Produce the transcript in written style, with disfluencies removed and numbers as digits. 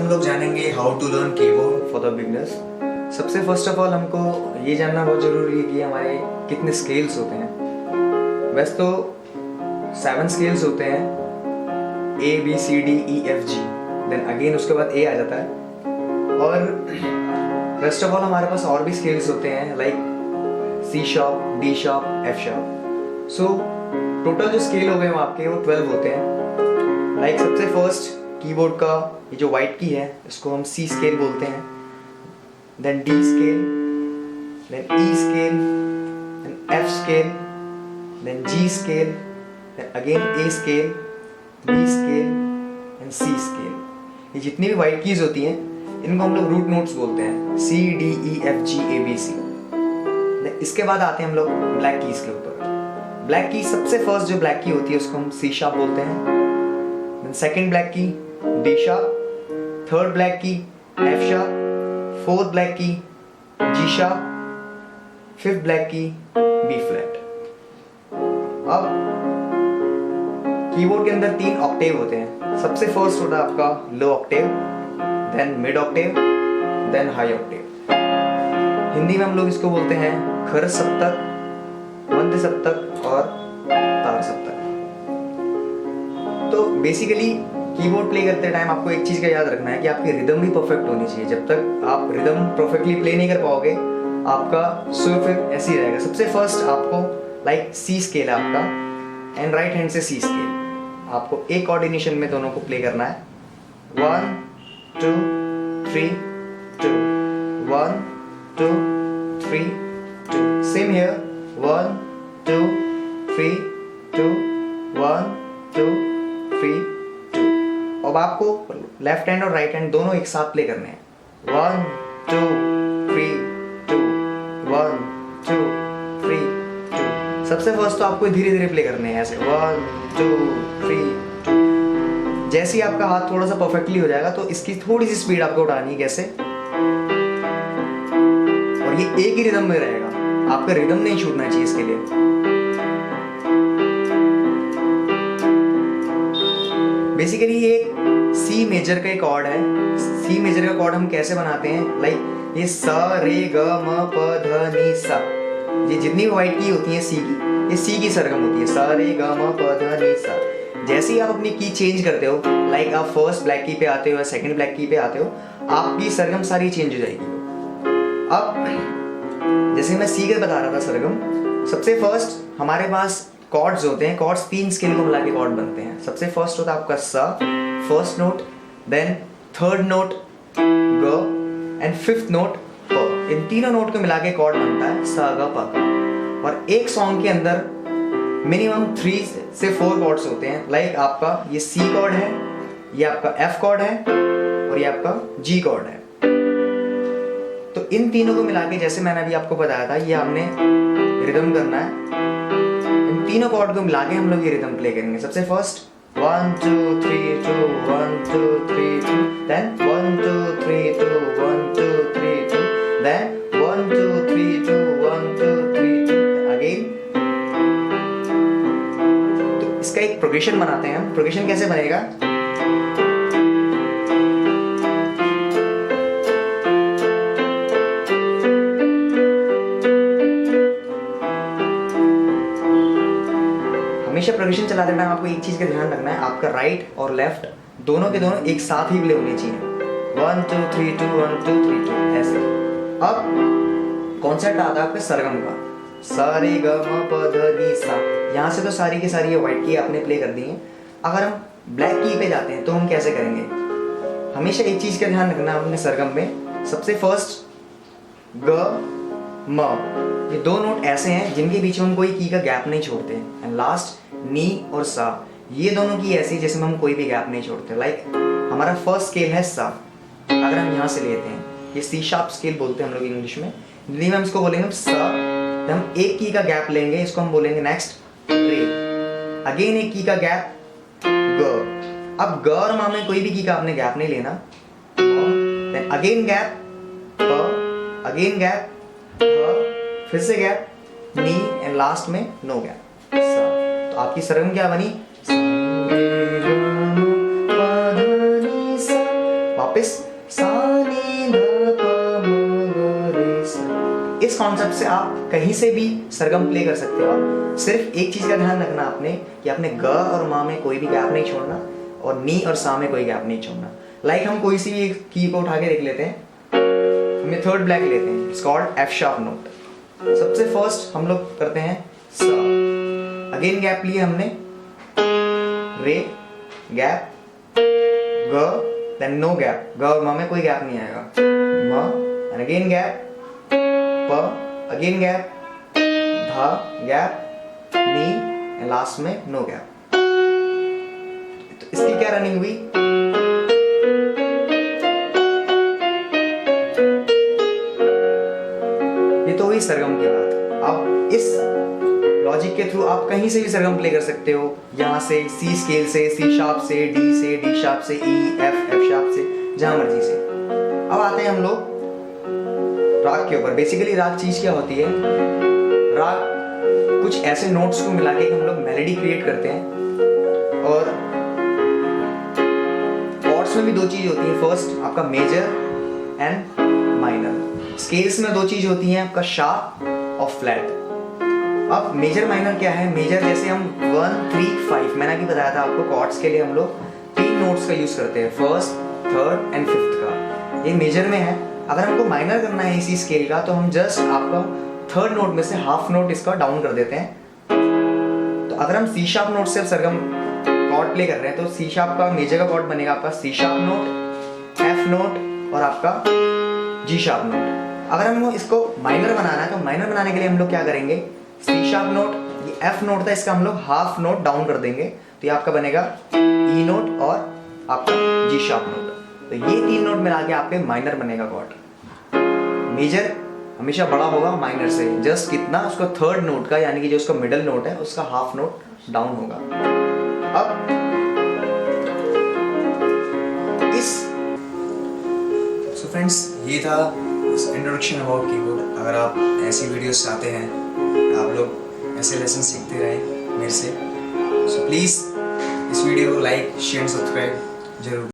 हम लोग जानेंगे how to learn keyboard for the beginners. सबसे फर्स्ट ऑफ ऑल हमको ये जानना बहुत ज़रूरी है कि हमारे कितने स्केल्स होते हैं। वैसे तो 7 स्केल्स होते हैं, ABCDEFG, देन अगेन उसके बाद A आ जाता है। और रेस्ट ऑफ ऑल हमारे पास और भी स्केल्स होते हैं like C sharp, D sharp, F sharp. So total जो स्केल हो गए आपके वो 12 होते हैं। लाइक सबसे फर्स्ट कीबोर्ड का ये जो वाइट की है इसको हम C स्केल बोलते हैं, then D scale, then E scale, then F scale, then G scale, then again A scale, B scale and C scale. ये जितनी भी वाइट कीज होती हैं इनको हम लोग रूट नोट्स बोलते हैं, C D E F G A B C। इसके बाद आते हैं हम लोग ब्लैक कीज के ऊपर। ब्लैक की सबसे फर्स्ट जो ब्लैक की होती है उसको हम C शार्प बोलते हैं, सेकंड ब्लैक की D शार्प, थर्ड ब्लैक की F शार्प, फोर्थ ब्लैक की G शार्प, फिफ्थ ब्लैक की B फ्लैट। अब कीबोर्ड के अंदर 3 ऑक्टेव होते हैं। सबसे फर्स्ट होता है आपका low octave, then mid octave, then high octave. Hindi में हम लोग इसको बोलते हैं खरज सप्तक, मध्य सप्तक और तार सप्तक। तो बेसिकली कीबोर्ड प्ले करते टाइम आपको एक चीज का याद रखना है कि आपकी रिदम भी परफेक्ट होनी चाहिए। जब तक आप रिदम परफेक्टली प्ले नहीं कर पाओगे आपका सुर फिर ऐसे ही रहेगा। सबसे फर्स्ट आपको लाइक C स्केल है आपका एंड राइट हैंड से C स्केल, आपको एक कोऑर्डिनेशन में दोनों को प्ले करना है। 1 2 3 2, 1 2 3 2। Same here 1 2 3 2, 1 2 3 2। अब आपको लेफ्ट हैंड और राइट हैंड दोनों एक साथ प्ले करने हैं। 1 2 3 2, 1 2 3 2। सबसे फर्स्ट तो आपको धीरे धीरे प्ले करने हैं ऐसे 1 2 3 2। जैसे ही आपका हाथ थोड़ा सा परफेक्टली हो जाएगा तो इसकी थोड़ी सी स्पीड आपको उठानी है कैसे, और ये एक ही रिदम में रहेगा, आपका रिदम नहीं छूटना चाहिए इसके लिए। बेसिकली ये सी मेजर का एक कॉर्ड है। सी मेजर का कॉर्ड हम कैसे बनाते हैं, लाइक ये सा रे ग म प ध नि सा। ये जितनी भी वाइट की होती है सी की, ये सी की सरगम होती है, सा रे ग म प ध नि सा। जैसे ही आप अपनी की चेंज करते हो, लाइक आप फर्स्ट ब्लैक की पे आते हो या सेकंड ब्लैक की पे आते हो, आपकी सरगम सारी चेंज हो जाएगी। अब जैसे मैं सी का बता रहा था सरगम, सबसे फर्स्ट हमारे पास कॉर्ड्स होते हैं। कॉर्ड्स 3 स्केल को मिला के कॉर्ड बनते हैं। सबसे फर्स्ट होता है आपका सा, first note, then third note ग एंड फिफ्थ नोट प। इन तीनों नोट को मिला के कॉर्ड बनता है सा ग प ग। और एक सॉन्ग के अंदर मिनिमम 3 से 4 कॉर्ड्स होते हैं। लाइक आपका ये सी कॉर्ड है, ये आपका एफ कॉर्ड है और ये आपका जी कॉर्ड है। तो इन तीनों को मिला के जैसे मैंने अभी आपको बताया था, ये हमने रिदम करना है। इन तीनों कॉर्ड को मिला के हम लोग ये रिदम प्ले करेंगे। सबसे फर्स्ट 1 2 3 2 1 2 3 2, देन 1 2 3 2 1 2 3 2, देन 1 2 3 2 1 2 3 2 अगेन। तो इसका एक प्रोग्रेशन बनाते हैं हम। प्रोग्रेशन कैसे बनेगा, हमेशा प्रोग्रेशन चलाते टाइम आपको एक चीज का ध्यान रखना है, आपका राइट और लेफ्ट दोनों के दोनों एक साथ ही प्ले होने चाहिए। 1 2 3 2 1 2 3 2 ऐसे। अब कॉन्सेप्ट आता है आपके सरगम का, सा रे ग म प ध नि सा। यहाँ से तो सारी की सारी ये व्हाइट की आपने प्ले कर दी है। अगर हम ब्लैक की पे जाते हैं तो हम कैसे करेंगे, हमेशा एक चीज का ध्यान रखना है अपने सरगम में। सबसे फर्स्ट ग म, ये 2 नोट ऐसे हैं जिनके बीच में हम कोई की का गैप नहीं छोड़ते। एंड लास्ट नी और सा, ये दोनों की ऐसी जिसमें हम कोई भी गैप नहीं छोड़ते। लाइक हमारा फर्स्ट स्केल है सा, अगर हम यहाँ से लेते हैं, ये सी शार्प स्केल बोलते हैं हम लोग इंग्लिश में। हिंदी में हम इसको बोलेंगे सा, हम एक की का गैप लेंगे, इसको हम बोलेंगे नेक्स्ट रे। अगेन एक की का गैप ग। अब ग और मा में कोई भी की का आपने गैप नहीं लेना। देन अगेन गैप प, अगेन गैप प, फिर से गैप नी एंड लास्ट में नो गैप सा। तो आपकी सरगम क्या बनी, वापस सा नी ध प म ग रे सा। इस कॉन्सेप्ट से आप कहीं से भी सरगम प्ले कर सकते हो। सिर्फ एक चीज का ध्यान रखना आपने कि आपने ग और म में कोई भी गैप नहीं छोड़ना और नी और सा में कोई गैप नहीं छोड़ना। लाइक हम कोई सी भी एक की को उठा के देख लेते हैं। हमें थर्ड ब्लैक लेते हैं, it's called F sharp note. सबसे फर्स्ट हम लोग करते हैं सा, अगेन गैप लिए हमने, रे गैप, ग, देन नो गैप, ग और म में कोई गैप नहीं आएगा, म एंड अगेन गैप, प अगेन गैप, धा गैप, नी एंड लास्ट में नो गैप। तो इसकी क्या रनिंग हुई, ये तो हुई सरगम की बात। अब इस लॉजिक के थ्रू आप कहीं से भी सरगम प्ले कर सकते हो, यहाँ से सी स्केल से, सी शार्प से, डी शार्प से, ई एफ शार्प से, जहां मर्जी से। अब आते हैं हम लोग राग के ऊपर। बेसिकली राग चीज क्या होती है, राग कुछ ऐसे नोट्स को मिला के हम लोग मेलोडी क्रिएट करते हैं। और कॉर्ड्स में भी दो चीज होती है, फर्स्ट आपका मेजर एंड माइनर। स्केल्स में दो चीज होती हैं, आपका शार्प और फ्लैट। अब मेजर माइनर क्या है, मेजर जैसे हम 1 3 5 मैंने अभी बताया था आपको, कॉर्ड्स के लिए हम लोग 3 नोट्स का यूज करते हैं, फर्स्ट, थर्ड एंड फिफ्थ का। ये मेजर में है। अगर हमको माइनर करना है इसी स्केल का, तो हम जस्ट आपका थर्ड नोट में से हाफ नोट इसका डाउन कर देते हैं। तो अगर हम सी शार्प नोट से सरगम कॉर्ड प्ले कर रहे हैं, तो सी शार्प का मेजर का कॉर्ड बनेगा आपका C sharp note, F note और आपका जी शार्प नोट। अगर हमको इसको माइनर बनाना है, तो माइनर बनाने के लिए हम लोग क्या करेंगे, सी शार्प नोट, ये एफ नोट था, इसका हम लोग हाफ नोट डाउन कर देंगे, तो ये आपका बनेगा ई नोट और आपका जी शार्प नोट। तो ये 3 नोट मिला के आपके माइनर बनेगा कॉर्ड। मेजर हमेशा बड़ा होगा माइनर से, जस्ट कितना, उसका थर्ड नोट का, यानी कि जो उसका मिडल नोट है उसका हाफ नोट डाउन होगा। अब इस फ्रेंड्स ये था इंट्रोडक्शन अबाउट कीबोर्ड। अगर आप ऐसी वीडियोस चाहते हैं, आप लोग ऐसे लेसन सीखते रहें मेरे से, सो प्लीज़ इस वीडियो को लाइक शेयर सब्सक्राइब जरूर।